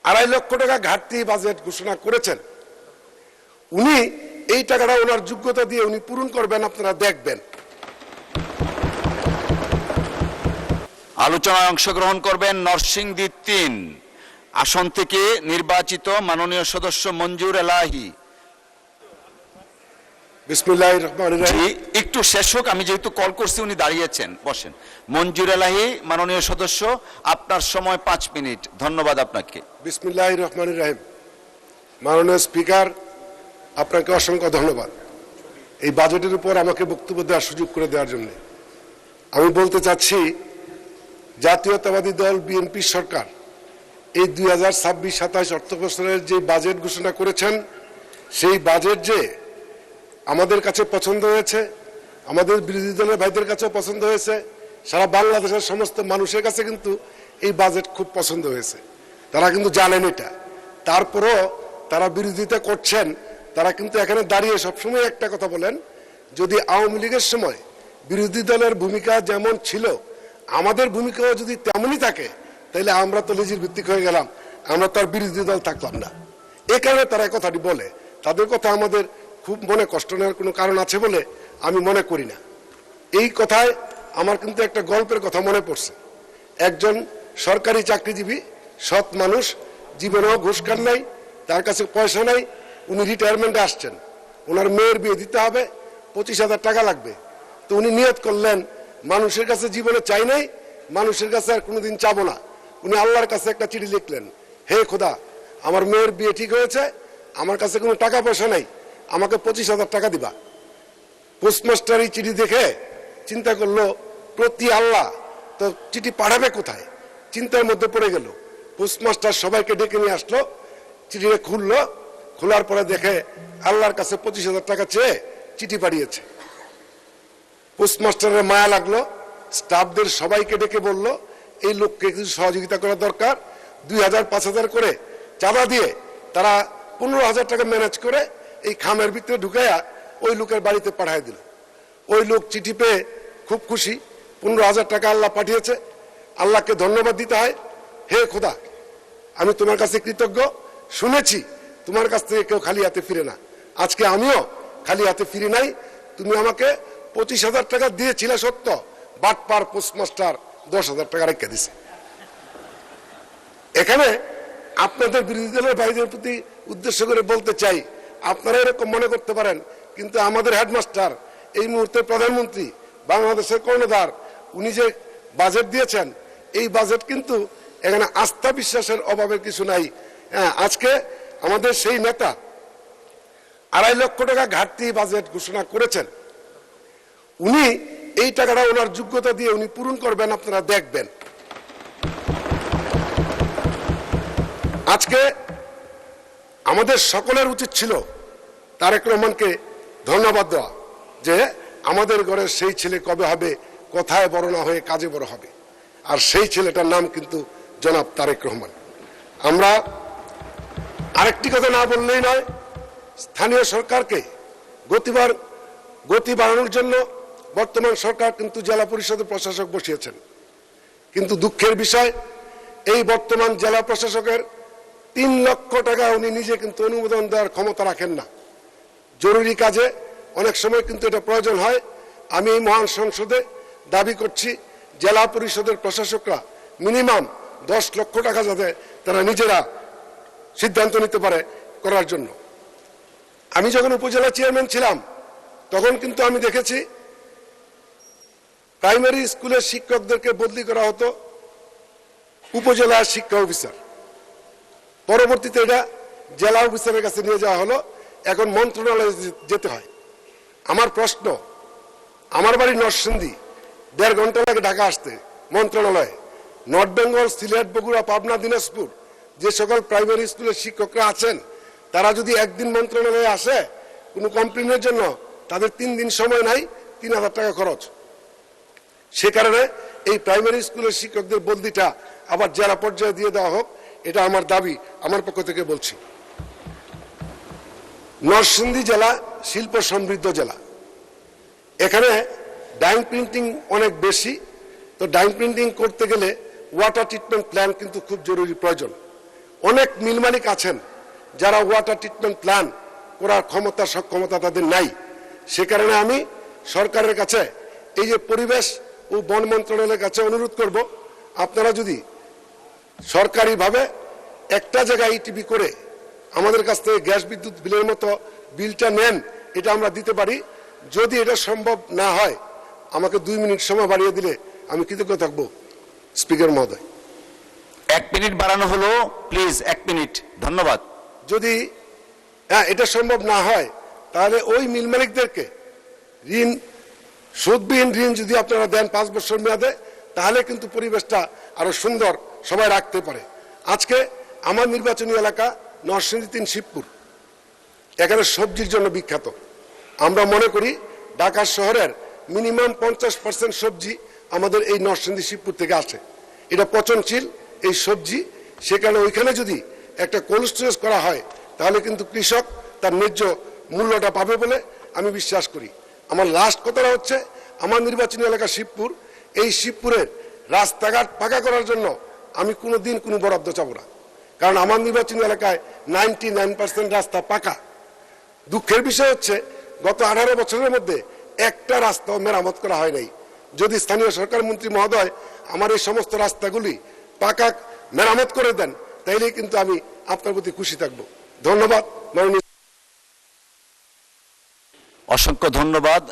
2.5 লক্ষ টাকা ঘাটতি বাজেট ঘোষণা করেছেন। উনি এই টাকাটা ওনার যোগ্যতা দিয়ে উনি পূরণ করবেন, আপনারা দেখবেন। আলোচনায় অংশগ্রহণ করবেন নরসিংদী 3 আসন থেকে নির্বাচিত মাননীয় সদস্য মঞ্জুর এলাহি। বিসমিল্লাহির রহমানির রহিম। একটু শেষ হোক, আমি যেহেতু কল করছি উনি দাঁড়িয়েছেন, বসেন। মঞ্জুর এলাহি মাননীয় সদস্য, আপনার সময় 5 মিনিট। ধন্যবাদ আপনাকে। বিসমিল্লাহির রহমানির রহিম। মাননীয় স্পিকার, আপনাকে অসংখ্য ধন্যবাদ এই বাজেটের উপর আমাকে বক্তব্য দেওয়ার সুযোগ করে দেওয়ার জন্য। আমি বলতে চাচ্ছি, জাতীয়তাবাদী দল বিএনপি সরকার এই 2026-27 অর্থবছরের যে বাজেট ঘোষণা করেছেন, সেই বাজেট যে আমাদের কাছে পছন্দ হয়েছে, আমাদের বিরোধী দলের ভাইদের কাছেও পছন্দ হয়েছে, সারা বাংলাদেশের সমস্ত মানুষের কাছে কিন্তু এই বাজেট খুব পছন্দ হয়েছে। তারা কিন্তু জানেন এটা, তারপরও তারা বিরোধিতা করছেন। তারা কিন্তু এখানে দাঁড়িয়ে সবসময় একটা কথা বলেন, যদি আওয়ামী লীগের সময় বিরোধী দলের ভূমিকা যেমন ছিল, আমাদের ভূমিকাও যদি তেমনই থাকে, তাহলে আমরা তো লেজির ভিত্তিক হয়ে গেলাম, আমরা তো আর বিরোধী দল থাকলাম না। এ কারণে তারা কথাটি বলে। তাদের কথা আমাদের খুব মনে কষ্ট নেওয়ার কোনো কারণ আছে বলে আমি মনে করি না। এই কথায় আমার কিন্তু একটা গল্পের কথা মনে পড়ছে। একজন সরকারি চাকরিজীবী সৎ মানুষ, জীবনেও ঘুষ খান নাই, তার কাছে পয়সা নাই, উনি রিটায়ারমেন্টে আসছেন, ওনার মেয়ের বিয়ে দিতে হবে, 25,000 টাকা লাগবে। তো উনি নিয়ত করলেন, মানুষের কাছে জীবনে চাই নাই, মানুষের কাছে আর কোনোদিন চাবো না। উনি আল্লাহর কাছে একটা চিঠি লিখলেন, হে খোদা, আমার মেয়ের বিয়ে ঠিক হয়েছে, আমার কাছে কোনো টাকা পয়সা নাই, আমাকে 25,000 টাকা দিবা। পোস্টমাস্টার এই চিঠি দেখে চিন্তা করলো, প্রতি আল্লাহ, তো চিঠি পাঠাবে কোথায়? চিন্তার মধ্যে পড়ে গেল। পোস্টমাস্টার সবাইকে ডেকে নিয়ে আসলো, চিঠিটা খুললো, খোলার পরে দেখে আল্লাহর কাছে 25,000 টাকা চেয়ে চিঠি পাঠিয়েছে। পোস্টমাস্টারের মায়া লাগলো, স্টাফদের সবাইকে ডেকে বলল, এই লোককে কিছু সহযোগিতা করা দরকার। 2,000-5,000 করে চাঁদা দিয়ে তারা 15,000 টাকা ম্যানেজ করে এই খামের ভিতরে ঢুকাইয়া ওই লোকের বাড়িতে পাঠিয়ে দিল। ওই লোক চিঠি পেয়ে খুব খুশি, 15,000 টাকা আল্লাহ পাঠিয়েছে, আল্লাহকে ধন্যবাদ দিতে হয়। হে খোদা, আমি তোমার কাছে কৃতজ্ঞ, শুনেছি তোমার কাছ থেকে কেউ খালি হাতে ফিরে না, আজকে আমিও খালি হাতে ফিরি নাই। তুমি আমাকে 25,000 টাকা দিয়েছিলে সত্য, বাটপার পোস্টমাস্টার 10,000 টাকা রেখে দিছে। এখানে আপনাদের বিরোধী দলের ভাইদের প্রতি উদ্দেশ্য করে বলতে চাই, আপনারা এরকম মনে করতে পারেন, কিন্তু আমাদের হেডমাস্টার, এই মুহূর্তে প্রধানমন্ত্রী, বাংলাদেশের কর্ণধার, উনি যে বাজেট দিয়েছেন, এই বাজেট কিন্তু এখানে আস্থা বিশ্বাসের অভাবের কিছু নাই। আজকে আমাদের সেই নেতা 2.5 লক্ষ টাকা ঘাটতি বাজেট ঘোষণা করেছেন। উনি এই টাকাটা ওনার যোগ্যতা দিয়ে উনি পূরণ করবেন, আপনারা দেখবেন। আজকে আমাদের সকলের উচিত ছিল তারেক রহমানকে ধন্যবাদ দেওয়া, যে আমাদের ঘরের সেই ছেলে কবে হবে, কথায় বড় না হয়ে কাজে বড় হবে। আর সেই ছেলেটার নাম কিন্তু জনাব তারেক রহমান। আমরা আরেকটি কথা না বললেই নয়, স্থানীয় সরকারকে গতি বাড়ানোর জন্য বর্তমান সরকার কিন্তু জেলা পরিষদের প্রশাসক বসিয়েছেন। কিন্তু দুঃখের বিষয়, এই বর্তমান জেলা প্রশাসকের 3 লক্ষ টাকা উনি নিজে কিন্তু অনুমোদন দেওয়ার ক্ষমতা রাখেন না। জরুরি কাজে অনেক সময় কিন্তু এটা প্রয়োজন হয়। আমি এই মহান সংসদে দাবি করছি, জেলা পরিষদের প্রশাসকরা মিনিমাম 10 লক্ষ টাকা যাতে তারা নিজেরা সিদ্ধান্ত নিতে পারে করার জন্য। আমি যখন উপজেলা চেয়ারম্যান ছিলাম, তখন কিন্তু আমি দেখেছি প্রাইমারি স্কুলের শিক্ষকদেরকে বদলি করা হতো উপজেলা শিক্ষা অফিসার, পরবর্তীতে এটা জেলা অফিসারের কাছে নিয়ে যাওয়া হলো, এখন মন্ত্রণালয়ে যেতে হয়। আমার প্রশ্ন, আমার বাড়ি নরসিংদী, 1.5 ঘন্টা লাগে ঢাকা আসতে মন্ত্রণালয়ে। নর্থ বেঙ্গল, সিলেট, বগুড়া, পাবনা, দিনাজপুর যে সকল প্রাইমারি স্কুলের শিক্ষকরা আছেন, তারা যদি একদিন মন্ত্রণালয়ে আসে কোনো কমপ্লেনের জন্য, তাদের 3 দিন সময় নাই, 3,000 টাকা খরচ। সে কারণে এই প্রাইমারি স্কুলের শিক্ষকদের বদলিটা আবার জেলা পর্যায়ে দিয়ে দেওয়া হোক, এটা আমার দাবি, আমার পক্ষ থেকে বলছি। নরসিংদী জেলা শিল্প সমৃদ্ধ জেলা, এখানে ডাইং প্রিন্টিং অনেক বেশি। তো ডাইং প্রিন্টিং করতে গেলে ওয়াটার ট্রিটমেন্ট প্ল্যান্ট কিন্তু খুব জরুরি প্রয়োজন। অনেক মিল মালিক আছেন যারা ওয়াটার ট্রিটমেন্ট প্ল্যান করার ক্ষমতা সক্ষমতা তাদের নাই। সে কারণে আমি সরকারের কাছে এই যে পরিবেশ ও বন মন্ত্রণালয়ের কাছে অনুরোধ করব, আপনারা যদি সরকারিভাবে একটা জায়গায় ইটিপি করে আমাদের কাছ থেকে গ্যাস বিদ্যুৎ বিলের মতো বিলটা নেন, এটা আমরা দিতে পারি। যদি এটা সম্ভব না হয় আমাকে 2 মিনিট সময় বাড়িয়ে দিলে আমি কৃতজ্ঞ থাকবো স্পিকার মহোদয়। 1 মিনিট বাড়ানো হলো, প্লিজ 1 মিনিট, ধন্যবাদ। যদি এটা সম্ভব না হয় তাহলে ওই মিল মালিকদেরকে ঋণ, সুদবিহীন ঋণ যদি আপনারা দেন 5 বছর মেয়াদে, তাহলে কিন্তু পরিবেশটা আরো সুন্দর সবাই রাখতে পারে। আজকে আমার নির্বাচনী এলাকা নরসিংদী 3 শিবপুর, এখানে সবজির জন্য বিখ্যাত। আমরা মনে করি ঢাকা শহরের মিনিমাম 50% সবজি আমাদের এই নরসিংদী শিবপুর থেকে আসে। এটা পচনশীল এই সবজি, সেখানে ওইখানে যদি একটা কোল্ড স্টোরেজ করা হয় তাহলে কিন্তু কৃষক তার ন্যায্য মূল্যটা পাবে বলে আমি বিশ্বাস করি। আমার লাস্ট কথাটা হচ্ছে, আমার নির্বাচনী এলাকা শিবপুর, এই শিবপুরের রাস্তাঘাট পাকা করার জন্য আমি কোনোদিন কোনো বরাদ্দ চাবো না, কারণ আমার নির্বাচনী এলাকায় 99% রাস্তা পাকা। দুঃখের বিষয় হচ্ছে গত 18 বছরের মধ্যে একটা রাস্তাও মেরামত করা হয় নাই। যদি স্থানীয় সরকার মন্ত্রী মহোদয় আমার এই সমস্ত রাস্তাগুলি পাকা মেরামত করে দেন তাইলে কিন্তু আমি আপনার প্রতি খুশি থাকব। ধন্যবাদ মাননীয়। অসংখ্য ধন্যবাদ।